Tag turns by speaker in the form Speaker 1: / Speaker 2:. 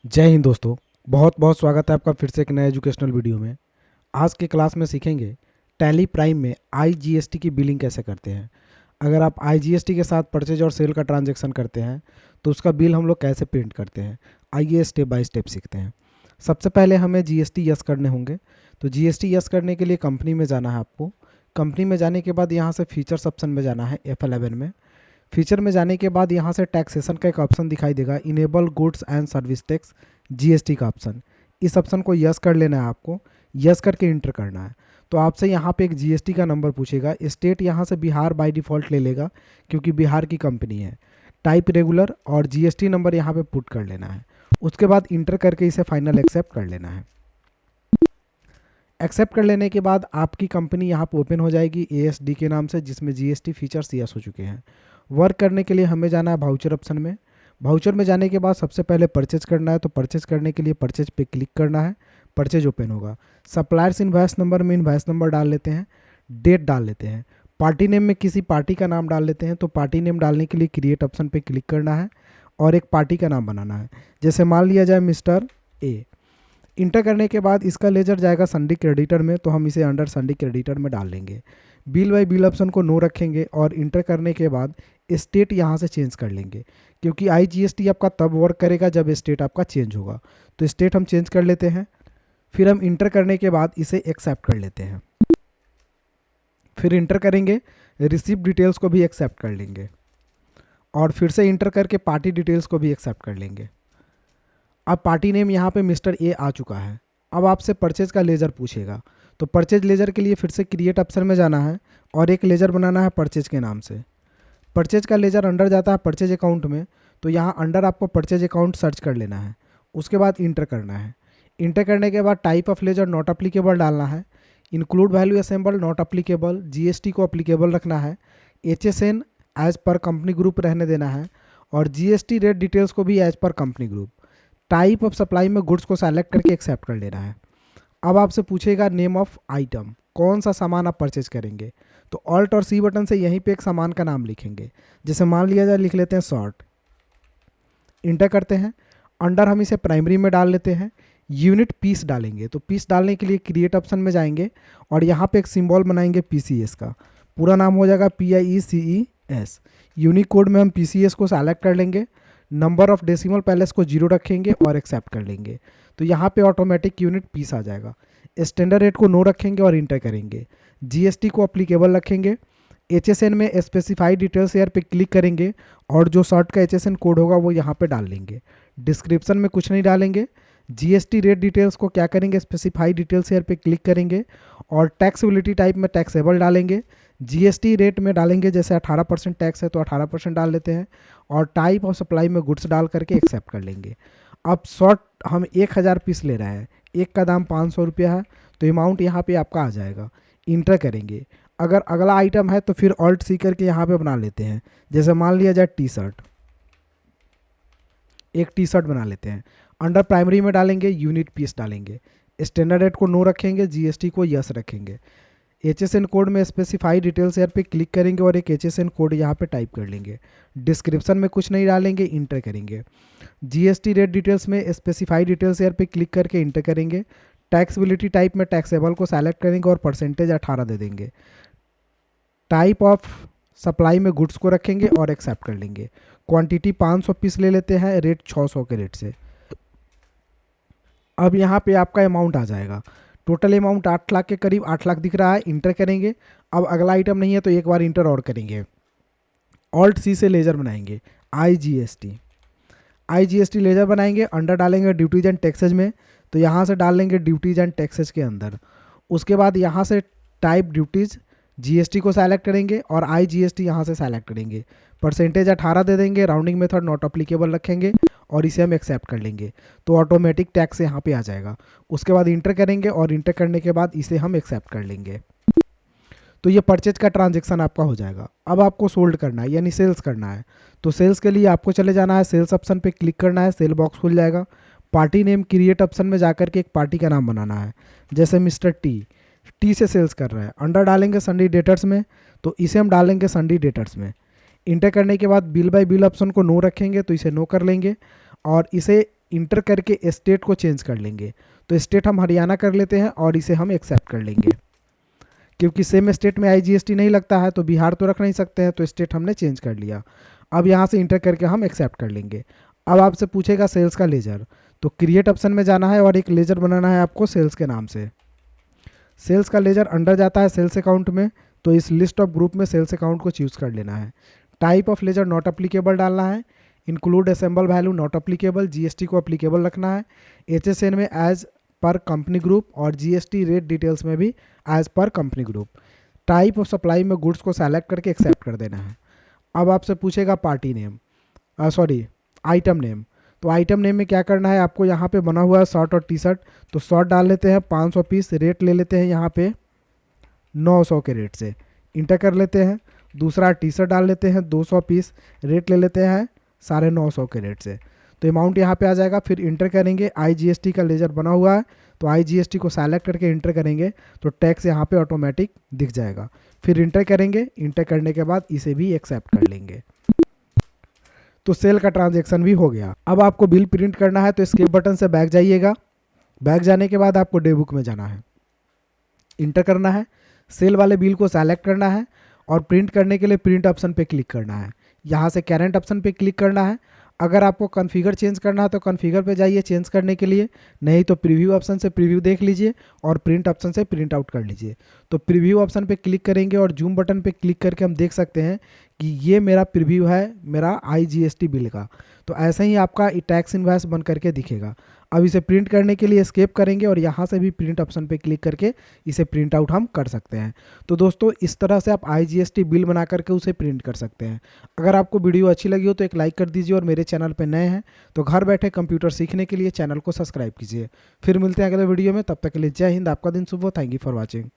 Speaker 1: जय हिंद दोस्तों। बहुत बहुत स्वागत है आपका फिर से एक नए एजुकेशनल वीडियो में। आज के क्लास में सीखेंगे टैली प्राइम में आईजीएसटी की बिलिंग कैसे करते हैं। अगर आप आईजीएसटी के साथ परचेज और सेल का ट्रांजैक्शन करते हैं तो उसका बिल हम लोग कैसे प्रिंट करते हैं, आइए स्टेप बाय स्टेप सीखते हैं। सबसे पहले हमें जीएसटी यस करने होंगे। तो जीएसटी यस करने के लिए कंपनी में जाना है आपको। कंपनी में जाने के बाद यहाँ से फीचर्स ऑप्शन में जाना है F11 में। फीचर में जाने के बाद यहाँ से टैक्सेशन का एक ऑप्शन दिखाई देगा, enable goods and service tax GST का ऑप्शन। इस ऑप्शन को यस कर लेना है आपको, यस करके इंटर करना है। तो आपसे यहाँ पे एक जीएसटी का नंबर पूछेगा। स्टेट यहाँ से बिहार बाय डिफ़ॉल्ट ले लेगा क्योंकि बिहार की कंपनी है। टाइप रेगुलर और जीएसटी नंबर यहाँ पे पुट कर लेना है। उसके बाद इंटर करके इसे फाइनल एक्सेप्ट कर लेना है। एक्सेप्ट कर लेने के बाद आपकी कंपनी यहाँ पर ओपन हो जाएगी एएसडी के नाम से, जिसमें जीएसटी फीचर्स यस हो चुके हैं। वर्क करने के लिए हमें जाना है भाउचर ऑप्शन में। भाउचर में जाने के बाद सबसे पहले परचेज करना है। तो परचेज करने के लिए परचेज पे क्लिक करना है, परचेज ओपन होगा। सप्लायर्स इनवॉइस नंबर में इनवॉइस नंबर डाल लेते हैं, डेट डाल लेते हैं, पार्टी नेम में किसी पार्टी का नाम डाल लेते हैं। तो पार्टी नेम डालने के लिए क्रिएट ऑप्शन पे क्लिक करना है और एक पार्टी का नाम बनाना है। जैसे मान लिया जाए मिस्टर ए। इंटर करने के बाद इसका लेजर जाएगा संडे क्रेडिटर में, तो हम इसे अंडर संडे क्रेडिटर में डाल लेंगे। बिल बाय बिल ऑप्शन को नो रखेंगे और इंटर करने के बाद स्टेट यहाँ से चेंज कर लेंगे, क्योंकि आईजीएसटी आपका तब वर्क करेगा जब स्टेट आपका चेंज होगा। तो स्टेट हम चेंज कर लेते हैं। फिर हम इंटर करने के बाद इसे एक्सेप्ट कर लेते हैं। फिर इंटर करेंगे, रिसिप्ट डिटेल्स को भी एक्सेप्ट कर लेंगे और फिर से इंटर करके पार्टी डिटेल्स को भी एक्सेप्ट कर लेंगे। अब पार्टी नेम यहाँ पे मिस्टर ए आ चुका है। अब आपसे परचेज का लेजर पूछेगा, तो परचेज लेजर के लिए फिर से क्रिएट ऑप्शन में जाना है और एक लेजर बनाना है परचेज के नाम से। परचेज का लेजर अंडर जाता है परचेज अकाउंट में, तो यहाँ अंडर आपको परचेज अकाउंट सर्च कर लेना है। उसके बाद इंटर करना है। इंटर करने के बाद type of ledger not applicable डालना है, include value assemble not applicable, GST को अप्लीकेबल रखना है, HSN as per company group रहने देना है और जीएसटी रेट डिटेल्स को भी as per company group. Type of supply में गुड्स को सेलेक्ट करके एक्सेप्ट कर लेना है। अब आपसे पूछेगा नेम ऑफ आइटम, कौन सा सामान आप परचेज करेंगे। तो ऑल्ट और सी बटन से यहीं पे एक सामान का नाम लिखेंगे। जैसे मान लिया जाए लिख लेते हैं शॉर्ट। इंटर करते हैं। अंडर हम इसे प्राइमरी में डाल लेते हैं। यूनिट पीस डालेंगे, तो पीस डालने के लिए क्रिएट ऑप्शन में जाएंगे और यहाँ पे एक सिंबल बनाएंगे पीसीएस का। पूरा नाम हो जाएगा PIECES। यूनिक कोड में हम PCS को सेलेक्ट कर लेंगे। नंबर ऑफ डेसिमल पैलेस को 0 रखेंगे और एक्सेप्ट कर लेंगे। तो यहाँ पे ऑटोमेटिक यूनिट पीस आ जाएगा। स्टैंडर्ड रेट को नो रखेंगे और इंटर करेंगे। जीएसटी को अप्लीकेबल रखेंगे। एचएसएन में स्पेसिफाइड डिटेल्स एयर पे क्लिक करेंगे और जो शॉर्ट का एचएसएन कोड होगा वो यहाँ पे डाल लेंगे। डिस्क्रिप्शन में कुछ नहीं डालेंगे। जीएसटी रेट डिटेल्स को क्या करेंगे, स्पेसिफाइड डिटेल्स एयर पे क्लिक करेंगे और टैक्सेबिलिटी टाइप में टैक्सेबल डालेंगे। जीएसटी रेट में डालेंगे, जैसे 18% टैक्स है तो 18% डाल लेते हैं और टाइप ऑफ सप्लाई में गुड्स डाल करके एक्सेप्ट कर लेंगे। अब शॉर्ट हम 1000 पीस ले रहे हैं, एक का दाम 500 रुपया है, तो अमाउंट यहाँ पे आपका आ जाएगा। इंटर करेंगे। अगर अगला आइटम है तो फिर ऑल्ट सी करके यहाँ पे बना लेते हैं। जैसे मान लिया जाए टी शर्ट, एक टी शर्ट बना लेते हैं। अंडर प्राइमरी में डालेंगे, यूनिट पीस डालेंगे। स्टैंडर्ड रेट को नो रखेंगे, जीएसटी को यस रखेंगे। एचएसएन कोड में स्पेसिफाइड डिटेल्स एयर पे क्लिक करेंगे और एक एचएसएन कोड यहाँ पे टाइप कर लेंगे। डिस्क्रिप्शन में कुछ नहीं डालेंगे, इंटर करेंगे। जीएसटी रेट डिटेल्स में स्पेसिफाइड डिटेल्स एयर पे क्लिक करके इंटर करेंगे। टैक्सेबिलिटी टाइप में टैक्सेबल को सेलेक्ट करेंगे और परसेंटेज 18 दे देंगे। टाइप ऑफ सप्लाई में गुड्स को रखेंगे और एक्सेप्ट कर लेंगे। क्वांटिटी 500 पीस ले लेते हैं, रेट 600 के रेट से। अब यहाँ पे आपका अमाउंट आ जाएगा। टोटल अमाउंट 8 लाख के करीब 8 लाख दिख रहा है। इंटर करेंगे। अब अगला आइटम नहीं है तो एक बार इंटर और करेंगे। ऑल्ट सी से लेजर बनाएंगे आईजीएसटी लेजर बनाएंगे। अंडर डालेंगे ड्यूटीज एंड टैक्सेज में, तो यहाँ से डाल लेंगे ड्यूटीज एंड टैक्सेज के अंदर। उसके बाद यहाँ से टाइप ड्यूटीज, जीएसटी को सेलेक्ट करेंगे और आईजीएसटी यहाँ से सेलेक्ट करेंगे। परसेंटेज 18 दे देंगे। राउंडिंग मेथड नॉट अप्लीकेबल रखेंगे और इसे हम एक्सेप्ट कर लेंगे। तो ऑटोमेटिक टैक्स यहाँ पे आ जाएगा। उसके बाद इंटर करेंगे और इंटर करने के बाद इसे हम एक्सेप्ट कर लेंगे। तो ये परचेज का ट्रांजेक्शन आपका हो जाएगा। अब आपको सोल्ड करना है यानी सेल्स करना है। तो सेल्स के लिए आपको चले जाना है, सेल्स ऑप्शन पे क्लिक करना है, सेल बॉक्स खुल जाएगा। पार्टी नेम क्रिएट ऑप्शन में जाकर के एक पार्टी का नाम बनाना है। जैसे मिस्टर टी से सेल्स कर रहा है। अंडर डालेंगे संडे डेटर्स में, तो इसे हम डालेंगे संडे डेटर्स में। इंटर करने के बाद बिल बाय बिल ऑप्शन को नो रखेंगे, तो इसे नो कर लेंगे और इसे इंटर करके स्टेट को चेंज कर लेंगे। तो स्टेट हम हरियाणा कर लेते हैं और इसे हम एक्सेप्ट कर लेंगे, क्योंकि सेम स्टेट में IGST नहीं लगता है तो बिहार तो रख नहीं सकते हैं, तो स्टेट हमने चेंज कर लिया। अब यहाँ से इंटर करके हम एक्सेप्ट कर लेंगे। अब आपसे पूछेगा सेल्स का लेजर, तो क्रिएट ऑप्शन में जाना है और एक लेजर बनाना है आपको सेल्स के नाम से। सेल्स का लेजर अंडर जाता है सेल्स अकाउंट में, तो इस लिस्ट ऑफ ग्रुप में सेल्स अकाउंट को चूज़ कर लेना है। Type of ledger not applicable डालना है। Include assemble value not applicable, GST को अप्लीकेबल रखना है। HSN में एज पर कंपनी ग्रुप और GST रेट डिटेल्स में भी as per company group. Type of supply में गुड्स को सेलेक्ट करके एक्सेप्ट कर देना है। अब आपसे पूछेगा पार्टी नेम, आइटम नेम। तो आइटम नेम में क्या करना है आपको, यहाँ पे बना हुआ है शर्ट और टी-शर्ट, तो शर्ट डाल लेते हैं 500 पीस, रेट ले लेते हैं यहाँ पे 900 के रेट से, इंटर कर लेते हैं। दूसरा टी-शर्ट डाल लेते हैं 200 पीस, रेट ले लेते हैं 950 के रेट से, तो अमाउंट यहाँ पे आ जाएगा। फिर इंटर करेंगे, IGST का लेजर बना हुआ है तो IGST को सेलेक्ट करके इंटर करेंगे तो टैक्स यहाँ पे ऑटोमेटिक दिख जाएगा। फिर इंटर करेंगे, इंटर करने के बाद इसे भी एक्सेप्ट कर लेंगे, तो सेल का ट्रांजैक्शन भी हो गया। अब आपको बिल प्रिंट करना है तो एस्केप बटन से बैक जाइएगा। बैक जाने के बाद आपको डे बुक में जाना है, इंटर करना है, सेल वाले बिल को सेलेक्ट करना है और प्रिंट करने के लिए प्रिंट ऑप्शन पे क्लिक करना है। यहाँ से करंट ऑप्शन पे क्लिक करना है। अगर आपको कॉन्फ़िगर चेंज करना है तो कॉन्फ़िगर पे जाइए चेंज करने के लिए, नहीं तो प्रीव्यू ऑप्शन से प्रीव्यू देख लीजिए और प्रिंट ऑप्शन से प्रिंट आउट कर लीजिए। तो प्रीव्यू ऑप्शन पे क्लिक करेंगे और जूम बटन पे क्लिक करके हम देख सकते हैं कि ये मेरा प्रीव्यू है मेरा IGST बिल का। तो ऐसे ही आपका टैक्स इनवॉइस बन करके दिखेगा। अब इसे प्रिंट करने के लिए एस्केप करेंगे और यहाँ से भी प्रिंट ऑप्शन पे क्लिक करके इसे प्रिंट आउट हम कर सकते हैं। तो दोस्तों इस तरह से आप IGST बिल बना करके उसे प्रिंट कर सकते हैं। अगर आपको वीडियो अच्छी लगी हो तो एक लाइक कर दीजिए और मेरे चैनल पे नए हैं तो घर बैठे कंप्यूटर सीखने के लिए चैनल को सब्सक्राइब कीजिए। फिर मिलते हैं अगले वीडियो में, तब तक के लिए जय हिंद, आपका दिन शुभ हो। Thank you for watching.